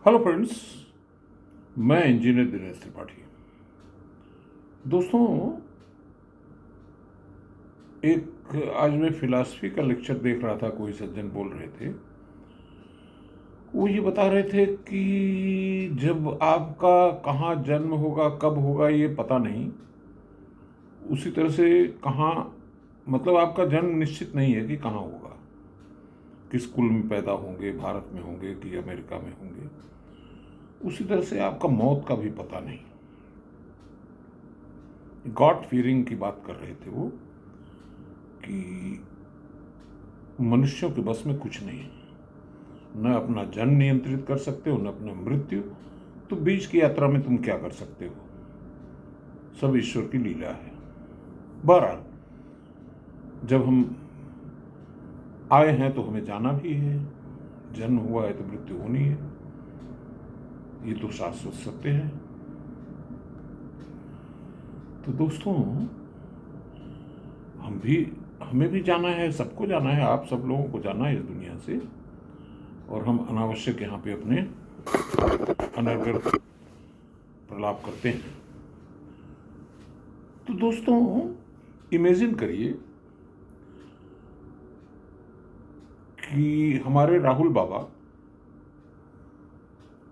Hello friends, मैं engineer Dinesh Tripathi. दोस्तों, एक आज मैं फिलॉसफी का लेक्चर देख रहा था। कोई सज्जन बोल रहे थे, वो ये बता रहे थे कि जब आपका कहाँ जन्म होगा, कब होगा, ये पता नहीं। उसी तरह से कहाँ, मतलब आपका जन्म निश्चित नहीं है कि कहाँ होगा, किस कुल में पैदा होंगे, भारत में होंगे कि अमेरिका में होंगे। उसी तरह से आपका मौत का भी पता नहीं। गॉड फीयरिंग की बात कर रहे थे वो, कि मनुष्यों के बस में कुछ नहीं है। न अपना जन्म नियंत्रित कर सकते हो, न अपना मृत्यु। तो बीच की यात्रा में तुम क्या कर सकते हो? सब ईश्वर की लीला है। बहरहाल, जब हम आए हैं तो हमें जाना भी है। जन्म हुआ है तो मृत्यु होनी है, ये तो शाश्वत सत्य है। तो दोस्तों, हमें भी जाना है, सबको जाना है, आप सब लोगों को जाना है इस दुनिया से। और हम अनावश्यक यहाँ पे अपने अनर्गल प्रलाप करते हैं। तो दोस्तों, इमेजिन करिए कि हमारे राहुल बाबा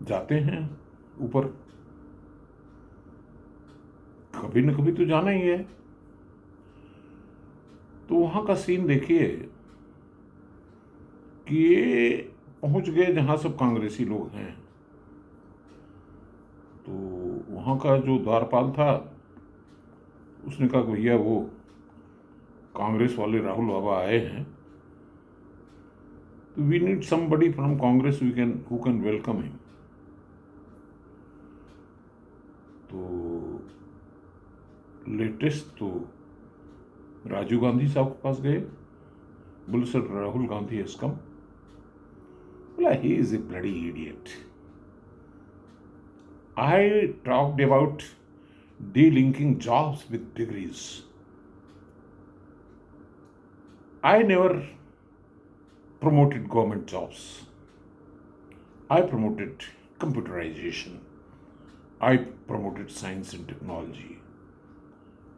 जाते हैं ऊपर। कभी न कभी तो जाना ही है। तो वहां का सीन देखिए कि ये पहुंच गए जहां सब कांग्रेसी लोग हैं। तो वहां का जो द्वारपाल था, उसने कहा भैया वो कांग्रेस वाले राहुल बाबा आए हैं, तो we need somebody from Congress who can welcome him. तो लेटेस्ट तो राजीव गांधी साहब के पास गए, बोले sir Rahul Gandhi has come. बोला he is a bloody idiot. I talked about delinking jobs with degrees. I never promoted government jobs. I promoted computerization. I promoted science and technology.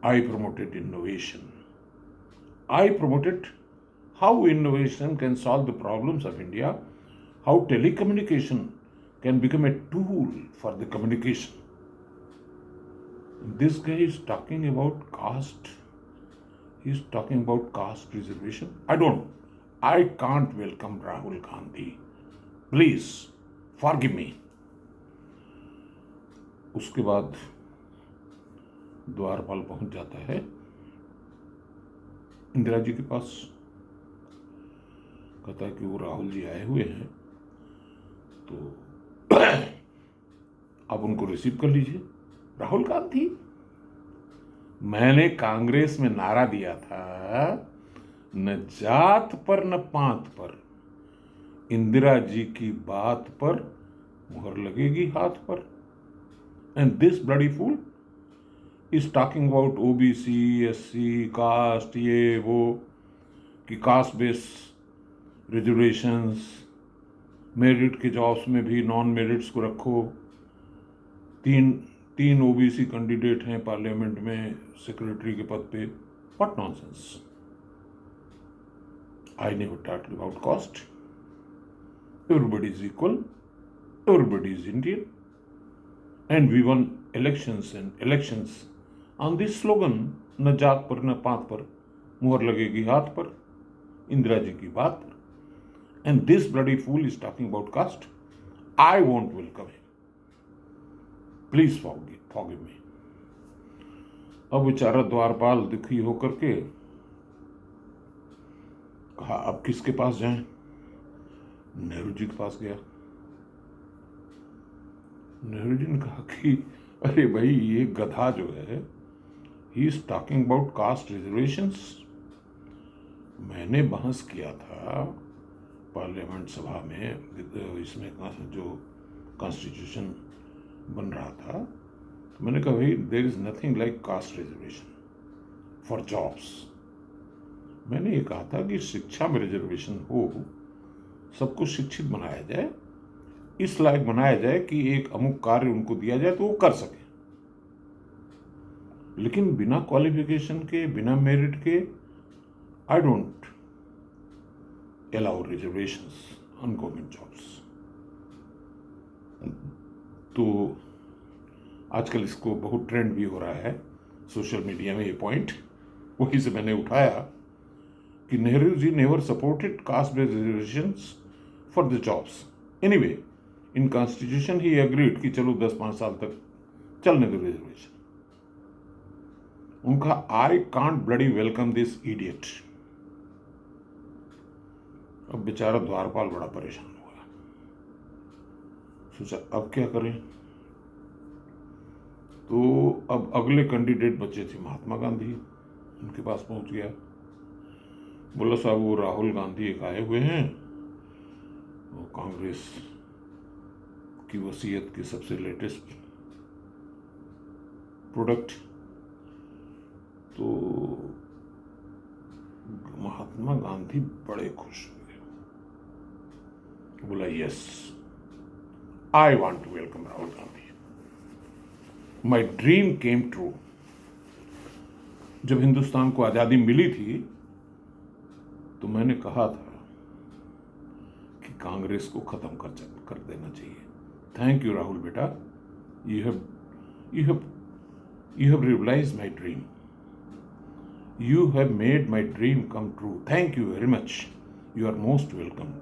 I promoted innovation. I promoted how innovation can solve the problems of India, how telecommunication can become a tool for the communication. This guy is talking about caste. He's talking about caste reservation. I can't welcome Rahul Gandhi. Please forgive me. उसके बाद द्वारपाल पहुंच जाता है इंदिरा जी के पास। कहता है कि वो राहुल जी आए हुए हैं, तो आप उनको रिसीव कर लीजिए। राहुल गांधी, मैंने कांग्रेस में नारा दिया था, न जात पर न पात पर, इंदिरा जी की बात पर मुहर लगेगी हाथ पर। And this bloody fool is talking about OBC, SC, caste, ये वो, कि कास्ट बेस रिजर्वेशंस, मेरिट के जॉब्स में भी नॉन मेरिट्स को रखो। तीन ओबीसी कैंडिडेट हैं पार्लियामेंट में सेक्रेटरी के पद पे। What nonsense. I never talked about caste. Everybody is equal, everybody is Indian, and we won elections on this slogan, न जात पर न पात पर मुहर लगेगी हाथ पर, इंदिरा जी की बात पर। And this bloody fool is talking about caste. I want welcome him. Please forgive me. अब बेचारा द्वारपाल दुखी होकर के कहा अब किसके पास जाएं? नेहरू जी के पास गया। नेहरू जी ने कहा कि अरे भाई, ये गधा जो है, he is talking about cast reservations. मैंने बहस किया था पार्लियामेंट सभा में, इसमें जो कॉन्स्टिट्यूशन बन रहा था, तो मैंने कहा भाई, there is nothing like caste reservation for jobs. मैंने ये कहा था कि शिक्षा में रिजर्वेशन हो, सबको शिक्षित बनाया जाए, इस लायक बनाया जाए कि एक अमुक कार्य उनको दिया जाए तो वो कर सके, लेकिन बिना क्वालिफिकेशन के, बिना मेरिट के I don't allow reservations on government jobs. तो आजकल इसको बहुत ट्रेंड भी हो रहा है सोशल मीडिया में ये पॉइंट, वहीं से मैंने उठाया कि Nehru ji never supported caste based reservations for the jobs. Anyway, in constitution he agreed कि चलो 10-5 साल तक चलने दो रिजर्वेशन। उनका I can't bloody welcome this idiot. अब बेचारा द्वारपाल बड़ा परेशान हुआ, सोचा अब क्या करें। तो अब अगले कैंडिडेट बचे थे महात्मा गांधी, उनके पास पहुंच गया। बोला साहब वो राहुल गांधी एक आए हुए हैं, वो कांग्रेस की वसीयत के सबसे लेटेस्ट प्रोडक्ट। तो महात्मा गांधी बड़े खुश हुए, बोला yes, I want to welcome Rahul Gandhi, my dream came true. जब हिंदुस्तान को आजादी मिली थी तो मैंने कहा था कि कांग्रेस को खत्म कर देना चाहिए। थैंक यू राहुल बेटा, you have realized my dream, you have made my dream come true, thank you very much, you are most welcome.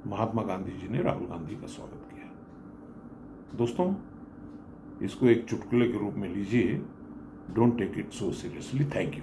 Mahatma Gandhi ji ने राहुल गांधी का स्वागत किया। दोस्तों, इसको एक चुटकुले के रूप में लीजिए, don't take it so seriously. Thank you.